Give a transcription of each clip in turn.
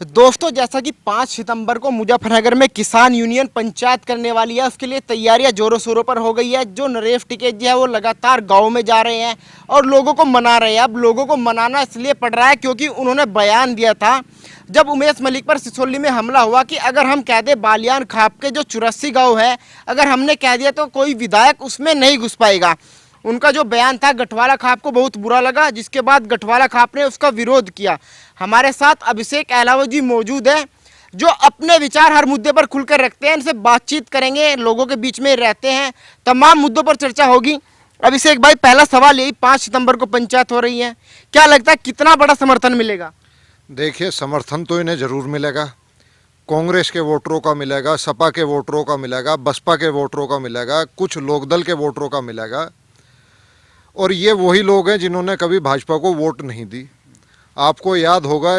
दोस्तों, जैसा कि 5 सितंबर को मुजफ्फरनगर में किसान यूनियन पंचायत करने वाली है, उसके लिए तैयारियां जोरों शोरों पर हो गई है। जो नरेश टिकैत जी है वो लगातार गांव में जा रहे हैं और लोगों को मना रहे हैं। अब लोगों को मनाना इसलिए पड़ रहा है क्योंकि उन्होंने बयान दिया था जब उमेश मलिक पर सिसोली में हमला हुआ कि अगर हम कह दें बालियान खाप के जो 84 गाँव है, अगर हमने कह दिया तो कोई विधायक उसमें नहीं घुस पाएगा। उनका जो बयान था गठवाला खाप को बहुत बुरा लगा, जिसके बाद गठवाला खाप ने उसका विरोध किया। हमारे साथ अभिषेक अहलावत जी मौजूद हैं जो अपने विचार हर मुद्दे पर खुलकर रखते हैं। इनसे बातचीत करेंगे, लोगों के बीच में रहते हैं, तमाम मुद्दों पर चर्चा होगी। अभिषेक भाई, पहला सवाल यही, 5 सितंबर को पंचायत हो रही है, क्या लगता है कितना बड़ा समर्थन मिलेगा? देखिए, समर्थन तो इन्हें ज़रूर मिलेगा। कांग्रेस के वोटरों का मिलेगा, सपा के वोटरों का मिलेगा, बसपा के वोटरों का मिलेगा, कुछ लोकदल के वोटरों का मिलेगा। और ये वही लोग हैं जिन्होंने कभी भाजपा को वोट नहीं दी। आपको याद होगा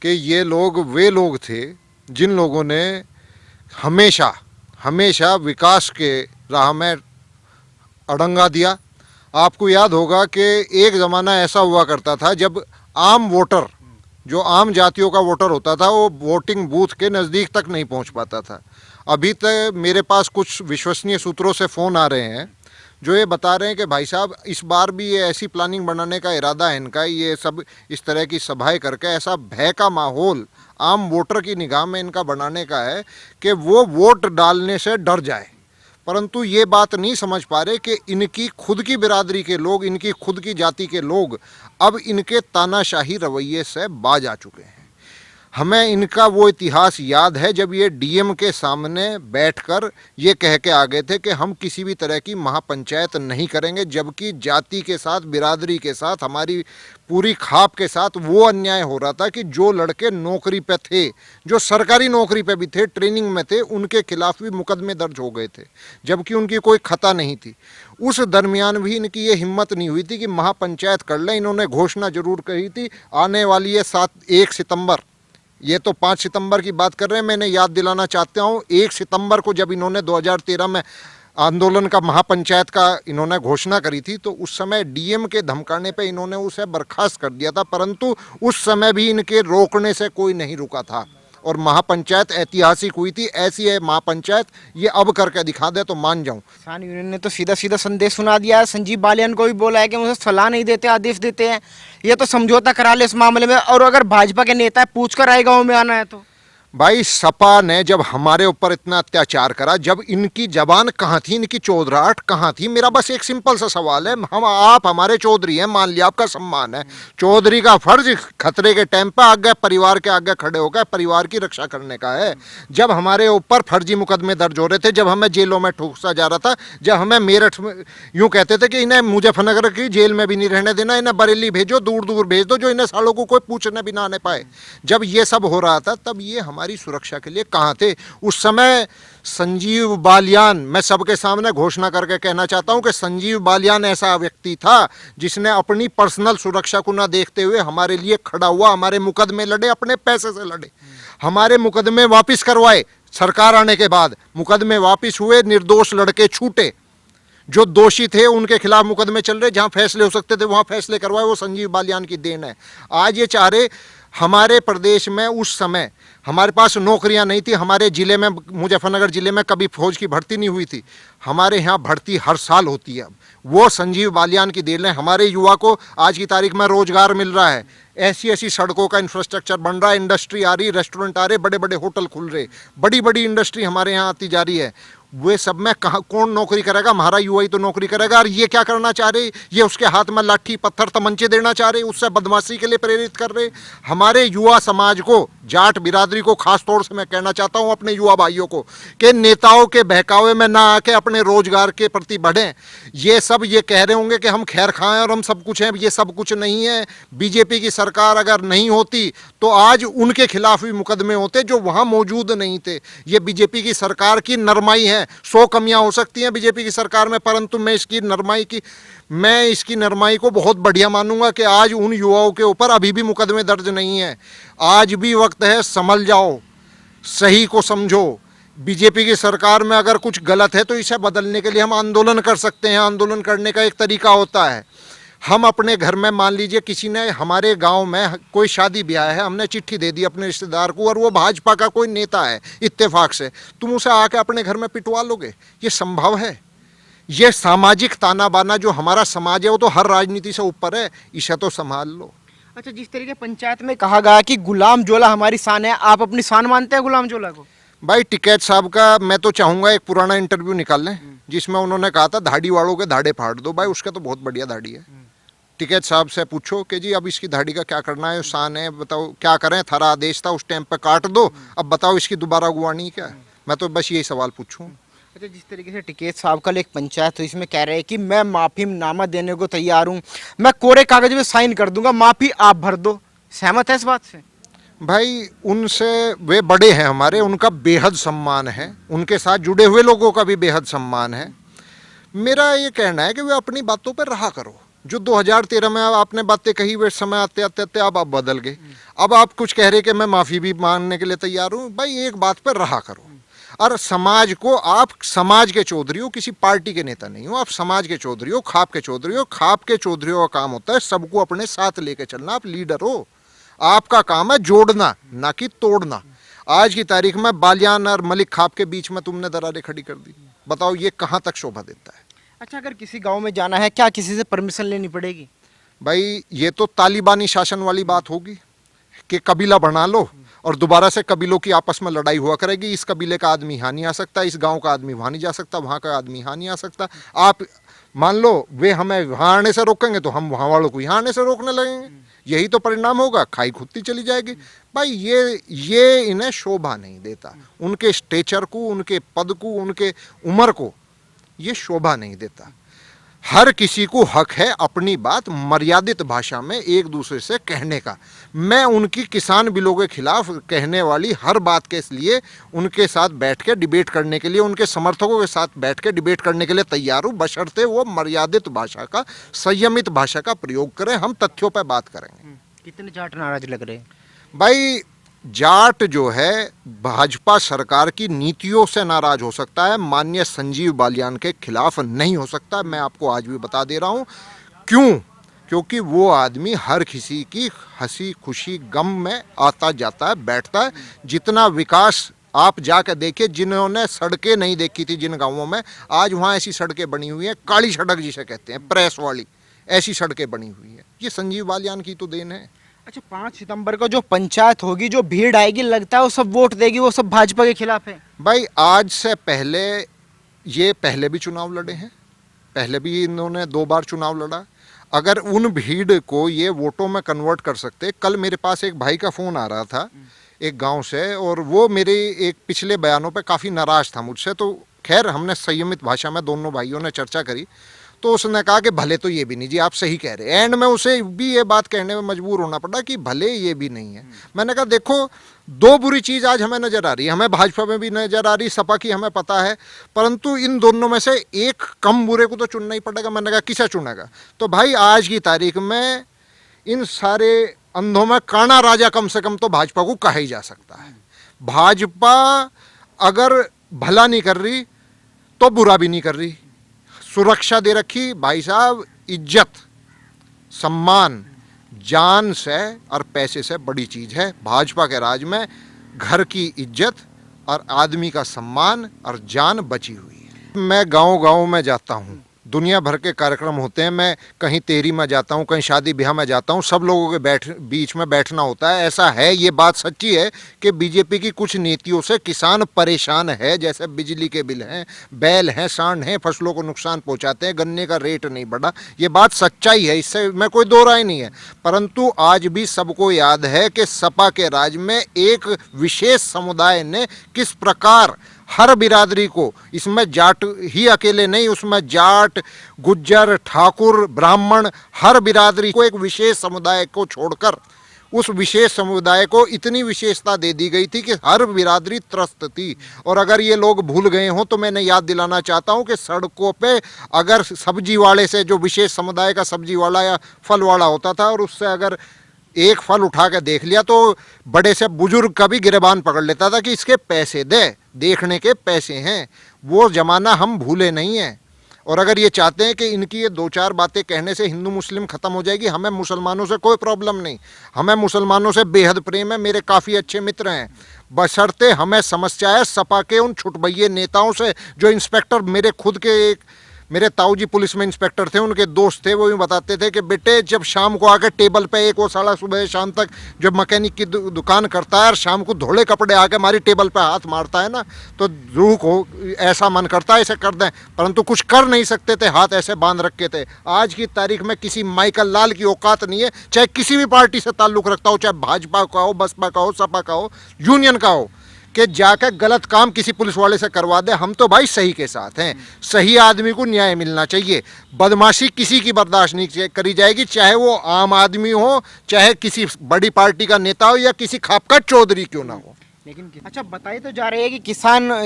कि ये लोग वे लोग थे जिन लोगों ने हमेशा हमेशा विकास के राह में अड़ंगा दिया। आपको याद होगा कि एक ज़माना ऐसा हुआ करता था जब आम वोटर, जो आम जातियों का वोटर होता था, वो वोटिंग बूथ के नज़दीक तक नहीं पहुंच पाता था। अभी तक मेरे पास कुछ विश्वसनीय सूत्रों से फ़ोन आ रहे हैं जो ये बता रहे हैं कि भाई साहब, इस बार भी ये ऐसी प्लानिंग बनाने का इरादा है इनका, ये सब इस तरह की सभाएं करके ऐसा भय का माहौल आम वोटर की निगाह में इनका बनाने का है कि वो वोट डालने से डर जाए। परंतु ये बात नहीं समझ पा रहे कि इनकी खुद की बिरादरी के लोग, इनकी खुद की जाति के लोग अब इनके तानाशाही रवैये से बाज आ चुके हैं। हमें इनका वो इतिहास याद है जब ये डीएम के सामने बैठकर ये कह के आ गए थे कि हम किसी भी तरह की महापंचायत नहीं करेंगे, जबकि जाति के साथ, बिरादरी के साथ, हमारी पूरी खाप के साथ वो अन्याय हो रहा था कि जो लड़के नौकरी पे थे, जो सरकारी नौकरी पे भी थे, ट्रेनिंग में थे, उनके खिलाफ भी मुकदमे दर्ज हो गए थे, जबकि उनकी कोई खता नहीं थी। उस दरमियान भी इनकी ये हिम्मत नहीं हुई थी कि महापंचायत कर लें। इन्होंने घोषणा जरूर कही थी, आने वाली है 1 सितंबर, ये तो 5 सितंबर की बात कर रहे हैं। मैंने याद दिलाना चाहता हूँ, 1 सितंबर को जब इन्होंने 2013 में आंदोलन का, महापंचायत का इन्होंने घोषणा करी थी, तो उस समय डीएम के धमकाने पे इन्होंने उसे बर्खास्त कर दिया था, परंतु उस समय भी इनके रोकने से कोई नहीं रुका था और महापंचायत ऐतिहासिक हुई थी। ऐसी है महापंचायत, ये अब करके दिखा दे तो मान जाऊं। किसान यूनियन ने तो सीधा सीधा संदेश सुना दिया है। संजीव बालियान को भी बोला है कि मुझे सलाह नहीं देते, आदेश देते हैं, ये तो समझौता करा ले इस मामले में। और अगर भाजपा के नेता पूछ कर आए गाँव में आना है तो भाई, सपा ने जब हमारे ऊपर इतना अत्याचार करा, जब इनकी जबान कहाँ थी, इनकी चौधराहट कहाँ थी? मेरा बस एक सिंपल सा सवाल है, आप हमारे चौधरी हैं, मान लिया आपका सम्मान है, चौधरी का फर्ज खतरे के टाइम पर आगे परिवार के आगे खड़े होकर परिवार की रक्षा करने का है। जब हमारे ऊपर फर्जी मुकदमे दर्ज हो रहे थे, जब हमें जेलों में ठूसा जा रहा था, जब हमें मेरठ में यूँ कहते थे कि इन्हें मुजफ्फरनगर की जेल में भी नहीं रहने देना, इन्हें बरेली भेजो, दूर दूर भेज दो, जो इन्हें सालों को कोई पूछने भी ना आने पाए, जब ये सब हो रहा था, तब ये हमारी सुरक्षा के लिए कहां थे? उस समय संजीव बालियान, मैं सबके सामने घोषणा करके कहना चाहता हूं कि संजीव बालियान ऐसा व्यक्ति था जिसने अपनी पर्सनल सुरक्षा को ना देखते हुए हमारे लिए खड़ा हुआ, हमारे मुकदमे लड़े, अपने पैसे से लड़े, हमारे मुकदमे वापस करवाए। सरकार आने के बाद मुकदमे वापस हुए, निर्दोष लड़के छूटे, जो दोषी थे उनके खिलाफ मुकदमे चल रहे, जहां फैसले हो सकते थे वहां फैसले करवाए, वो संजीव बालियान की देन है। आज ये चाह रहे, हमारे प्रदेश में उस समय हमारे पास नौकरियां नहीं थी, हमारे ज़िले में, मुजफ्फरनगर ज़िले में कभी फौज की भर्ती नहीं हुई थी, हमारे यहाँ भर्ती हर साल होती है। वो संजीव बालियान की देन है। हमारे युवा को आज की तारीख में रोजगार मिल रहा है, ऐसी ऐसी सड़कों का इंफ्रास्ट्रक्चर बन रहा है, इंडस्ट्री आ रही, रेस्टोरेंट आ रहे, बड़े बड़े होटल खुल रहे, बड़ी बड़ी इंडस्ट्री हमारे यहाँ आती जा रही है। वे सब में कहाँ कौन नौकरी करेगा? हमारा युवा ही तो नौकरी करेगा। और ये क्या करना चाह रहे? ये उसके हाथ में लाठी पत्थर तमंचे देना चाह रहे, उससे बदमाशी के लिए प्रेरित कर रहे। हमारे युवा समाज को, जाट बिरादरी को खास तौर से मैं कहना चाहता हूँ, अपने युवा भाइयों को, कि नेताओं के बहकावे में ना आके अपने रोजगार के प्रति बढ़ें। ये सब ये कह रहे होंगे कि हम खैर खाएं और हम सब कुछ हैं, ये सब कुछ नहीं है। बीजेपी की सरकार अगर नहीं होती तो आज उनके खिलाफ भी मुकदमे होते जो वहाँ मौजूद नहीं थे। ये बीजेपी की सरकार की नरमाई है। 100 कमियां हो सकती हैं बीजेपी की सरकार में, परंतु मैं इसकी नरमाई को बहुत बढ़िया मानूंगा कि आज उन युवाओं के ऊपर अभी भी मुकदमे दर्ज नहीं है। आज भी वक्त है, संभल जाओ, सही को समझो। बीजेपी की सरकार में अगर कुछ गलत है तो इसे बदलने के लिए हम आंदोलन कर सकते हैं। आंदोलन करने का एक तरीका होता है, हम अपने घर में मान लीजिए किसी ने हमारे गांव में कोई शादी ब्याह है, हमने चिट्ठी दे दी अपने रिश्तेदार को और वो भाजपा का कोई नेता है इत्तेफाक से, तुम उसे आके अपने घर में पिटवा लोगे? ये संभव है? ये सामाजिक ताना बाना जो हमारा समाज है वो तो हर राजनीति से ऊपर है, इसे तो संभाल लो। अच्छा, जिस तरीके पंचायत में कहा गया कि गुलाम जोला हमारी शान है, आप अपनी शान मानते हैं गुलाम जोला को? भाई टिकैत साहब का मैं तो चाहूंगा एक पुराना इंटरव्यू निकाल लें जिसमें उन्होंने कहा था धाड़ी वालों के धाड़े फाड़ दो। भाई उसका तो बहुत बढ़िया धाड़ी है। टिकैत साहब से पूछो कि जी अब इसकी धाड़ी का क्या करना है, शान है, बताओ क्या करें, थारा आदेश था उस टाइम पे काट दो, अब बताओ इसकी दोबारा अगुवानी क्या है? मैं तो बस यही सवाल पूछूं। अच्छा, जिस तरीके से टिकैत साहब कल एक पंचायत हुई, इसमें कह रहे हैं कि मैं माफीनामा देने को तैयार हूं, मैं कोरे कागज में साइन कर दूंगा, माफी आप भर दो, सहमत है इस बात से? भाई उनसे, वे बड़े हैं हमारे, उनका बेहद सम्मान है, उनके साथ जुड़े हुए लोगों का भी बेहद सम्मान है। मेरा ये कहना है कि वे अपनी बातों पर रहा करो। जो 2013 में आपने बातें कही वे समय आते आते आते अब आप बदल गए, अब आप कुछ कह रहे कि मैं माफ़ी भी मांगने के लिए तैयार हूँ। भाई एक बात पर रहा करो, और समाज को, आप समाज के चौधरी हो, किसी पार्टी के नेता नहीं हो, आप समाज के चौधरी हो, खाप के चौधरी हो। खाप के चौधरियों का काम होता है सबको अपने साथ लेके चलना। आप लीडर हो, आपका काम है जोड़ना ना कि तोड़ना। आज की तारीख में बालियान और मलिक खाप के बीच में तुमने दरारें खड़ी कर दी, बताओ ये कहाँ तक शोभा देता है? अच्छा, अगर किसी गांव में जाना है, क्या किसी से परमिशन लेनी पड़ेगी? भाई ये तो तालिबानी शासन वाली बात होगी कि कबीला बना लो और दोबारा से कबीलों की आपस में लड़ाई हुआ करेगी। इस कबीले का आदमी यहाँ नहीं आ सकता, इस गांव का आदमी वहाँ नहीं जा सकता, वहाँ का आदमी यहाँ नहीं आ सकता। आप मान लो वे हमें वहाँ आने से रोकेंगे तो हम वहाँ वालों को यहाँ आने से रोकने लगेंगे, यही तो परिणाम होगा, खाई खुदती चली जाएगी। भाई ये इन्हें शोभा नहीं देता, उनके स्टेचर को, उनके पद को, उनके उम्र को ये शोभा नहीं देता। हर किसी को हक है अपनी बात मर्यादित भाषा में एक दूसरे से कहने का। मैं उनकी किसान बिलों के खिलाफ कहने वाली हर बात के लिए उनके साथ बैठ के डिबेट करने के लिए, उनके समर्थकों के साथ बैठ के डिबेट करने के लिए तैयार हूँ, बशर्ते वो मर्यादित भाषा का, संयमित भाषा का प्रयोग करें। हम तथ्यों पर बात करेंगे। कितने जाट नाराज लग रहे हैं? भाई जाट जो है भाजपा सरकार की नीतियों से नाराज हो सकता है, माननीय संजीव बालियान के खिलाफ नहीं हो सकता। मैं आपको आज भी बता दे रहा हूँ क्यों, क्योंकि वो आदमी हर किसी की हंसी खुशी गम में आता जाता है, बैठता है। जितना विकास आप जाकर देखिए, जिन्होंने सड़कें नहीं देखी थी जिन गांवों में, आज वहाँ ऐसी सड़कें बनी हुई हैं, काली सड़क जिसे कहते हैं, प्रेस वाली, ऐसी सड़कें बनी हुई हैं। ये संजीव बालियान की तो देन है। अच्छा, 5 सितंबर को जो पंचायत होगी, जो भीड़ आएगी, लगता है वो सब वोट देगी, वो सब भाजपा के खिलाफ है? भाई आज से पहले, ये पहले भी चुनाव लड़े हैं, पहले भी इन्होंने 2 बार चुनाव लड़ा। अगर उन भीड़ को ये वोटों में कन्वर्ट कर सकते, कल मेरे पास एक भाई का फ़ोन आ रहा था एक गांव से, और वो मेरे एक पिछले बयानों पे काफ़ी नाराज़ था मुझसे। तो खैर हमने संयमित भाषा में दोनों भाइयों ने चर्चा करी, तो उसने कहा कि भले तो ये भी नहीं जी, आप सही कह रहे हैं। एंड में उसे भी ये बात कहने में मजबूर होना पड़ा कि भले ये भी नहीं है। मैंने कहा देखो, 2 बुरी चीज़ आज हमें नज़र आ रही है, हमें भाजपा में भी नज़र आ रही, सपा की हमें पता है, परंतु इन दोनों में से एक कम बुरे को तो चुनना ही पड़ेगा। मैंने कहा किसे चुनेगा? तो भाई आज की तारीख में इन सारे अंधों में काना राजा कम से कम तो भाजपा को कहा ही जा सकता है। भाजपा अगर भला नहीं कर रही तो बुरा भी नहीं कर रही, सुरक्षा दे रखी। भाई साहब, इज्जत, सम्मान जान से और पैसे से बड़ी चीज़ है। भाजपा के राज में घर की इज्जत और आदमी का सम्मान और जान बची हुई है। मैं गांव-गांव में जाता हूँ, दुनिया भर के कार्यक्रम होते हैं, मैं कहीं तेहरी में जाता हूँ, कहीं शादी ब्याह में जाता हूँ, सब लोगों के बीच में बैठना होता है। ऐसा है, ये बात सच्ची है कि बीजेपी की कुछ नीतियों से किसान परेशान है, जैसे बिजली के बिल हैं, बैल हैं, सांड हैं, फसलों को नुकसान पहुँचाते हैं, गन्ने का रेट नहीं बढ़ा। ये बात सच्चाई है, इससे मैं कोई दो राय नहीं है। परंतु आज भी सबको याद है कि सपा के राज में एक विशेष समुदाय ने किस प्रकार हर बिरादरी को, इसमें जाट ही अकेले नहीं, उसमें जाट, गुज्जर, ठाकुर, ब्राह्मण, हर बिरादरी को एक विशेष समुदाय को छोड़कर उस विशेष समुदाय को इतनी विशेषता दे दी गई थी कि हर बिरादरी त्रस्त थी। और अगर ये लोग भूल गए हों तो मैंने याद दिलाना चाहता हूं कि सड़कों पे अगर सब्जी वाले से, जो विशेष समुदाय का सब्जी वाला या फल वाला होता था, और उससे अगर एक फल उठा के देख लिया तो बड़े से बुजुर्ग का भी गिरेबान पकड़ लेता था कि इसके पैसे दे, देखने के पैसे हैं। वो ज़माना हम भूले नहीं हैं। और अगर ये चाहते हैं कि इनकी ये दो चार बातें कहने से हिंदू मुस्लिम खत्म हो जाएगी, हमें मुसलमानों से कोई प्रॉब्लम नहीं, हमें मुसलमानों से बेहद प्रेम है, मेरे काफ़ी अच्छे मित्र हैं, बशर्ते हमें समस्या है सपा के उन छुटभइये नेताओं से। जो इंस्पेक्टर मेरे खुद के एक मेरे ताऊ जी पुलिस में इंस्पेक्टर थे, उनके दोस्त थे, वो भी बताते थे कि बेटे जब शाम को आके टेबल पे एक वो साला सुबह शाम तक जब मैकेनिक की दुकान करता है और शाम को धोले कपड़े आके हमारी टेबल पे हाथ मारता है ना, तो रूह को ऐसा मन करता है ऐसे कर दें, परंतु कुछ कर नहीं सकते थे, हाथ ऐसे बांध रखे थे। आज की तारीख में किसी माइकल लाल की औकात नहीं है, चाहे किसी भी पार्टी से ताल्लुक़ रखता हो, चाहे भाजपा का हो, बसपा का हो, सपा का हो, यूनियन का हो, कि जाकर गलत काम किसी पुलिस वाले से करवा दे। हम तो भाई सही के साथ हैं, सही आदमी को न्याय मिलना चाहिए, बदमाशी किसी की बर्दाश्त नहीं करी जाएगी, चाहे वो आम आदमी हो, चाहे किसी बड़ी पार्टी का नेता हो, या किसी खापका चौधरी क्यों ना हो। लेकिन अच्छा बताई तो जा रही है कि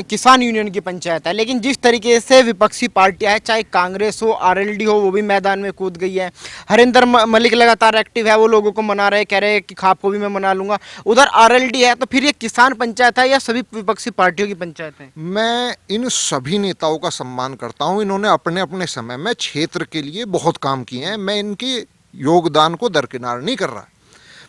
किसान यूनियन की पंचायत है, लेकिन जिस तरीके से विपक्षी पार्टियां हैं, चाहे कांग्रेस हो, आरएलडी हो, वो भी मैदान में कूद गई है। हरिंदर मलिक लगातार एक्टिव है, वो लोगों को मना रहे, कह रहे हैं कि खाप को भी मैं मना लूंगा। उधर आरएलडी है, तो फिर ये किसान पंचायत है या सभी विपक्षी पार्टियों की पंचायत है? मैं इन सभी नेताओं का सम्मान करता हूं, इन्होंने अपने अपने समय में क्षेत्र के लिए बहुत काम किए हैं, मैं इनके योगदान को दरकिनार नहीं कर रहा।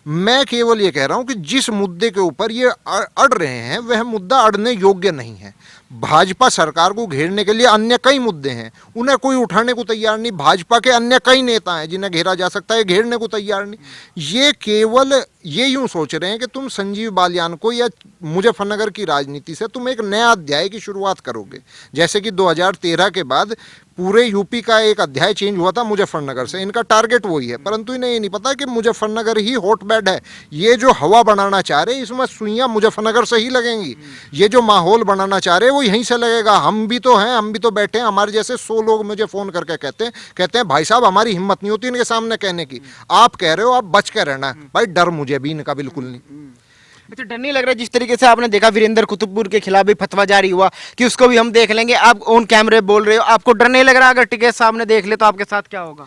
मैं केवल ये कह रहा हूं कि जिस मुद्दे के ऊपर ये अड़ रहे हैं वह मुद्दा अड़ने योग्य नहीं है। भाजपा सरकार को घेरने के लिए अन्य कई मुद्दे हैं, उन्हें कोई उठाने को तैयार नहीं। भाजपा के अन्य कई नेता हैं जिन्हें घेरा जा सकता है, घेरने को तैयार नहीं। ये केवल ये यूं सोच रहे हैं कि तुम संजीव बालियान को या मुजफ्फरनगर की राजनीति से तुम एक नया अध्याय की शुरुआत करोगे, जैसे कि 2013 के बाद पूरे यूपी का एक अध्याय चेंज हुआ था मुजफ्फरनगर से। इनका टारगेट वही है, परंतु इन्हें ये नहीं पता कि मुजफ्फरनगर ही हॉटबेड है। ये जो हवा बनाना चाह रहे हैं इसमें सुइयां मुजफ्फरनगर से ही लगेंगी। ये जो माहौल बनाना चाह रहे हैं वो यहीं से लगेगा। हम भी तो हैं, हम भी तो बैठे हैं, हमारे जैसे 100 लोग मुझे फ़ोन करके कहते हैं भाई साहब हमारी हिम्मत नहीं होती इनके सामने कहने की। आप कह रहे हो आप बच के रहना, भाई डर मुझे भी इनका बिल्कुल नहीं। अच्छा, डर नहीं लग रहा जिस तरीके से आपने देखा वीरेंद्र कुतुबपुर के खिलाफ भी फतवा जारी हुआ कि उसको भी हम देख लेंगे, आप ऑन कैमरे बोल रहे हो, आपको डर नहीं लग रहा अगर टिकैत सामने देख ले तो आपके साथ क्या होगा?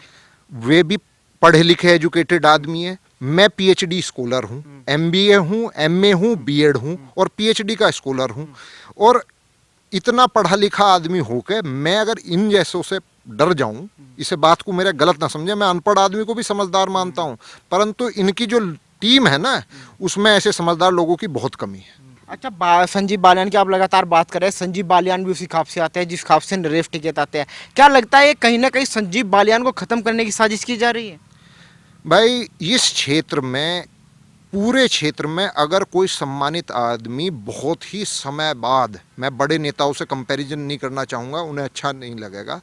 वे भी पढ़े लिखे एजुकेटेड आदमी है, मैं पीएचडी स्कॉलर हूँ, एमबीए हूँ, एमए हूँ, बीएड हूँ और पीएचडी का स्कॉलर हूँ। और इतना पढ़ा लिखा आदमी होकर मैं अगर इन जैसों से डर जाऊं, इसे बात को मेरा गलत ना समझे, मैं अनपढ़ आदमी को भी समझदार मानता हूं, परंतु इनकी जो टीम है ना उसमें ऐसे समझदार लोगों की बहुत कमी है। अच्छा, संजीव बालियान की आप लगातार बात कर रहे हैं, संजीव बालियान भी उसी खाप से आते हैं जिस खाप से नरेश टिकैत आते हैं। क्या लगता है कहीं ना कहीं संजीव बालियान को खत्म करने की साजिश की जा रही है? भाई इस क्षेत्र में, पूरे क्षेत्र में अगर कोई सम्मानित आदमी बहुत ही समय बाद, मैं बड़े नेताओं से कंपैरिजन नहीं करना चाहूँगा, उन्हें अच्छा नहीं लगेगा,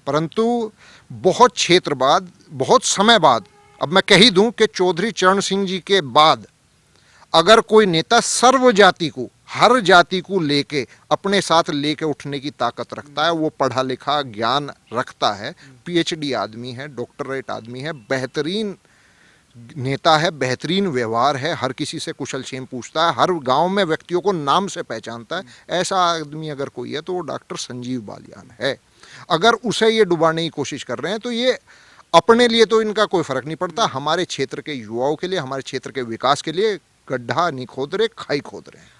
परंतु बहुत क्षेत्र बाद, बहुत समय बाद, अब मैं कह ही दूं कि चौधरी चरण सिंह जी के बाद अगर कोई नेता सर्व जाति को, हर जाति को लेके अपने साथ लेके उठने की ताकत रखता है, वो पढ़ा लिखा ज्ञान रखता है, पीएचडी आदमी है, डॉक्टरेट आदमी है, बेहतरीन नेता है, बेहतरीन व्यवहार है, हर किसी से कुशल क्षेम पूछता है, हर गांव में व्यक्तियों को नाम से पहचानता है, ऐसा आदमी अगर कोई है तो वो डॉक्टर संजीव बालियान है। अगर उसे ये डुबाने की कोशिश कर रहे हैं तो ये अपने लिए तो इनका कोई फर्क नहीं पड़ता, हमारे क्षेत्र के युवाओं के लिए, हमारे क्षेत्र के विकास के लिए गड्ढा नहीं खोद रहे, खाई खोद रहे हैं।